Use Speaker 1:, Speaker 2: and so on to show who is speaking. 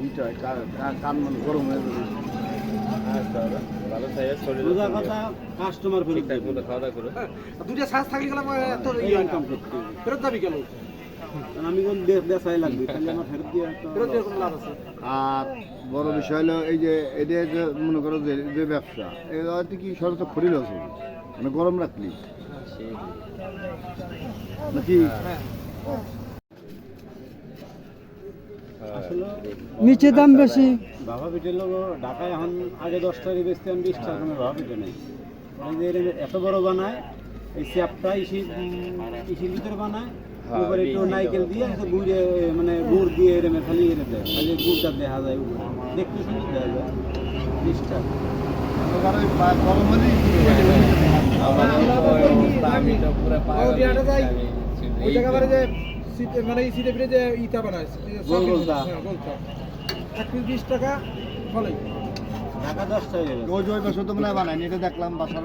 Speaker 1: Hit হয় কান মন গরম হয়ে যাবে।
Speaker 2: ভালো থাকে শরীর
Speaker 3: কাস্টমার
Speaker 2: ঠিকঠাক মতো খাওয়া দাওয়া করো।
Speaker 4: দুইটা সাজ থাকলে গেলাম এত
Speaker 3: ইনকাম করতে হবে।
Speaker 4: ফেরত যাবি কেন?
Speaker 3: আমি কোন বেচাই লাগবে তাহলে আমার ফেরত দিয়ে
Speaker 4: ফেরত দিয়ে কোনো লাভ আছে?
Speaker 1: আর বড় বিষয় হলো এই যে এটা যে মনে করো যে ব্যবসা এতে কি সরকার খরিল আছে মানে গরম রাখলি নাকি
Speaker 3: নিচে দাম বেশি বাবা পিঠের লোক ঢাকায় এখন আগে 10 টাকা বেচতে এখন 20 টাকা দামে বাবা পিঠে নেই এত বড় বানায় এই চ্যাপটা ইসির ভিতরে বানায় উপরে একটু নাইকেল দিয়ে গুড়ে মানে গুড় দিয়ে এরমে খালি এরে দেয় খালি গুড়টা দেখা যায় উপরে দেখতে সুন্দর দেখা যায় 20 টাকা
Speaker 1: গরম হলেই
Speaker 2: আমি তো পুরো পাগল
Speaker 4: ওই জায়গা যে মানে এই সিটে যে ইটা বানায়
Speaker 3: গোলগোলটা।
Speaker 4: 20 টাকা ফলে
Speaker 3: ঢাকা 10 টাকা
Speaker 1: ওই বছর তো মনে হয় বানায়নি এটা দেখলাম বাসা